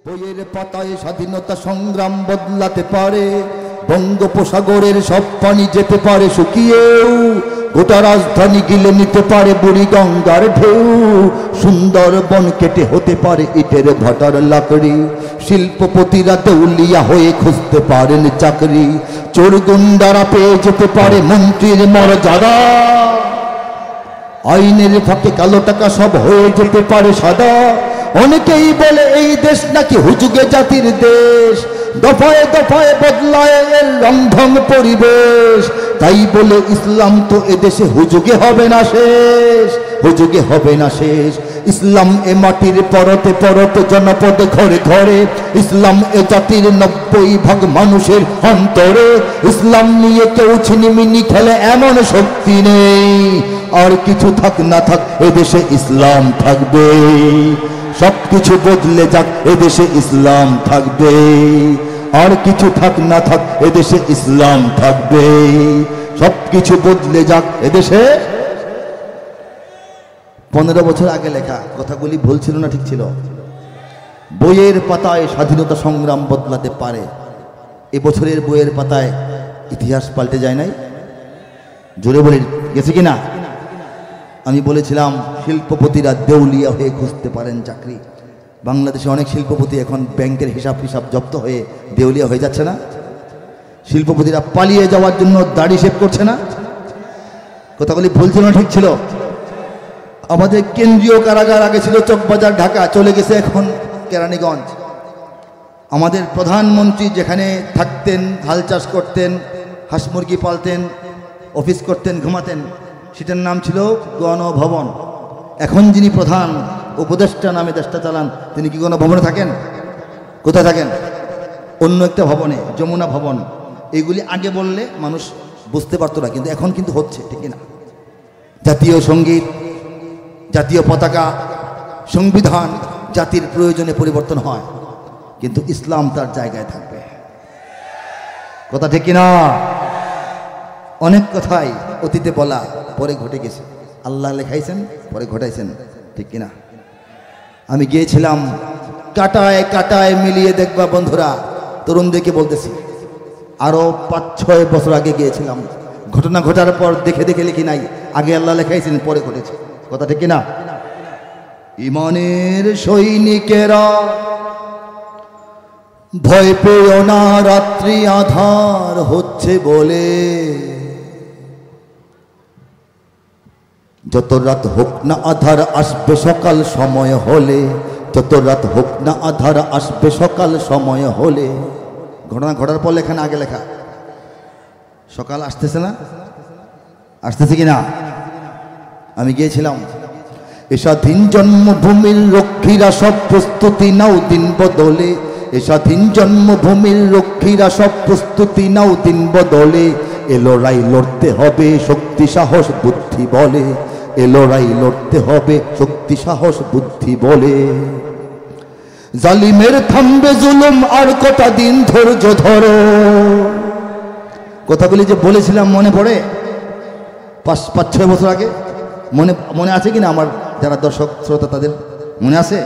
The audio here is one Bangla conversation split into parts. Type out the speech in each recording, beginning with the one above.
বইয়ের পাতায় স্বাধীনতা সংগ্রাম বদলাতে পারে, বঙ্গোপসাগরের সব পানি যেতে পারে শুকিয়েও, গোটা রাজধানী গিলে নিতে পারে বুড়ি গঙ্গার ঢেউ, সুন্দরবন কেটে হতে পারে ইটের ভাটার লাকড়ি, শিল্পপতিরা দেউলিয়া হয়ে খুঁজতে পারেন চাকরি, চোর গুন্ডারা পেয়ে যেতে পারে মন্ত্রীর মর্যাদা, আইনের ফাঁকে কালো টাকা সব হয়ে যেতে পারে সাদা। অনেকেই বলে এই দেশ নাকি হুজুগে জাতির দেশ, দফায় দফায় বদলায় এর রংঢং পরিবেশ, তাই বলে ইসলাম তো এদেশে হুজুগে হবে না শেষ, হুজুগে হবে না শেষ। ইসলাম এ মাটির পরতে পরতে জনপদ ঘরে ঘরে, ইসলাম এ জাতির 90% মানুষের অন্তরে, ইসলাম নিয়ে কেউ ছিনিমিনি খেলে এমন শক্তি নেই, আর কিছু থাক না থাক এদেশে ইসলাম থাকবে, সবকিছু বদলে যাক এদেশে ইসলাম থাকবে, আর কিছু থাক না থাক এদেশে ইসলাম থাকবে, সবকিছু বদলে যাক এদেশে। 15 বছর আগে লেখা কথাগুলি ভুল ছিল না ঠিক ছিল? বইয়ের পাতায় স্বাধীনতা সংগ্রাম বদলাতে পারে, এবছরের বইয়ের পাতায় ইতিহাস পাল্টে যায় নাই? জোরে বলে গেছে কিনা? আমি বলেছিলাম শিল্পপতিরা দেউলিয়া হয়ে খুঁজতে পারেন চাকরি। বাংলাদেশে অনেক শিল্পপতি এখন ব্যাংকের হিসাব জব্দ হয়ে দেউলিয়া হয়ে যাচ্ছে না? শিল্পপতিরা পালিয়ে যাওয়ার জন্য দাড়ি শেভ করছে না? কথাগুলি ভুল ছিল না ঠিক ছিল? আমাদের কেন্দ্রীয় কারাগার আগে ছিল চকবাজার ঢাকা, চলে গেছে এখন কেরানীগঞ্জ। আমাদের প্রধানমন্ত্রী যেখানে থাকতেন, হাল চাষ করতেন, হাঁস মুরগি পালতেন, অফিস করতেন, ঘুমাতেন, সেটার নাম ছিল গণভবন। এখন যিনি প্রধান উপদেষ্টা নামে দেশটা চালান, তিনি কি গণভবনে থাকেন? কোথায় থাকেন? অন্য একটা ভবনে, যমুনা ভবন। এগুলি আগে বললে মানুষ বুঝতে পারতো না, কিন্তু এখন কিন্তু হচ্ছে, ঠিক না? জাতীয় সঙ্গীত, জাতীয় পতাকা, সংবিধান জাতির প্রয়োজনে পরিবর্তন হয়, কিন্তু ইসলাম তার জায়গায় থাকবে। কথা ঠিক কিনা? অনেক কথাই অতীতে বলা পরে ঘটে গেছে, আল্লাহ লেখাইছেন পরে ঘটাইছেন, ঠিক কিনা? আমি গিয়েছিলাম কাটায় কাটায় মিলিয়ে দেখবা বন্ধুরা, তরুণদেরকে বলতেছি, আরো 5-6 বছর আগে গিয়েছিলাম। ঘটনা ঘটার পর দেখে দেখে লিখি নাই, আগে আল্লাহ লেখাইছেন পরে ঘটেছে। কথা ঠিক কিনা? ইমানের সৈনিকেরা ভয় পেও না, রাত্রি আধার হচ্ছে বলে, যত রাত হোক না আধার আসবে সকাল সময় হলে, যত রাত হোক না আধার আসবে সকাল সময় হলে। ঘটনা ঘটার পর লেখা না আগে লেখা? সকাল আসতেছে না? আসতেছে কিনা? আমি গিয়েছিলাম। এ স্বাধীন জন্মভূমির রক্ষীরা সব প্রস্তুতি নাও দিন বদলে, এ স্বাধীন জন্মভূমির রক্ষীরা সব প্রস্তুতি নাও দিন বদলে, এ লড়াই লড়তে হবে শক্তি সাহস বুদ্ধি বলে, এ লড়াই লড়তে হবে শক্তি সাহস বুদ্ধি বলে। জালিমের থামবে জুলুম আর কটা দিন ধৈর্য ধরো। কথাগুলি যে বলেছিলাম মনে পড়ে 5-6 বছর আগে? মনে আছে কিনা আমার যারা দর্শক শ্রোতা, তাদের মনে আছে?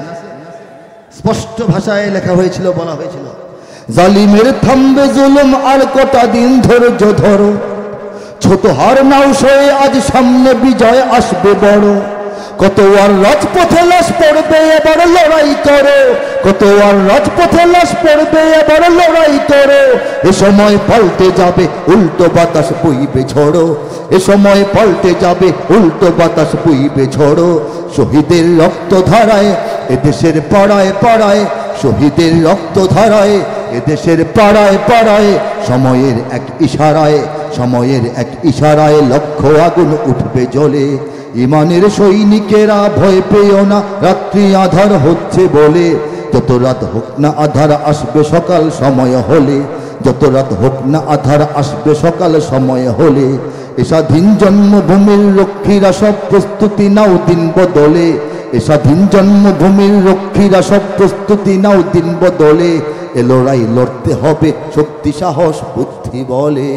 স্পষ্ট ভাষায় লেখা হয়েছিল, বলা হয়েছিল, জালিমের থামবে জুলুম আর কটা দিন ধৈর্য ধরো, ছোট হার নাও সয়ে আজ সামনে বিজয় আসবে বড়, কত আর রাজপথে লাশ পড়বে এবার লড়াই করো, কত আর রাজপথে লাশ পড়বে এবার লড়াই করো, এ সময় পাল্টে যাবে উল্টো বাতাস বইবে ঝড়ো, এ সময় পাল্টে যাবে উল্টো বাতাস বইবে ঝড়ো। শহীদের রক্ত ধারায় এদেশের পাড়ায় পাড়ায়, শহীদের রক্ত ধারায় এদেশের পাড়ায় পাড়ায়, সময়ের এক ইশারায়, সময়ের এক ইশারায় লক্ষ আগুন উঠবে জ্বলে। ইমানের সৈনিকেরা ভয় পেও না, রাত্রি আধার হচ্ছে বলে, যত রাত হোক না আধার আসবে সকাল সময় হলে, যত রাত হোক না আধার আসবে সকাল সময় হলে। এ স্বাধীন জন্মভূমির রক্ষীরা সব প্রস্তুতি নাও দিন বদলে, এ স্বাধীন জন্মভূমির রক্ষীরা সব প্রস্তুতি নাও দিন বদলে, এ লড়াই লড়তে হবে শক্তি সাহস বুদ্ধি বলে।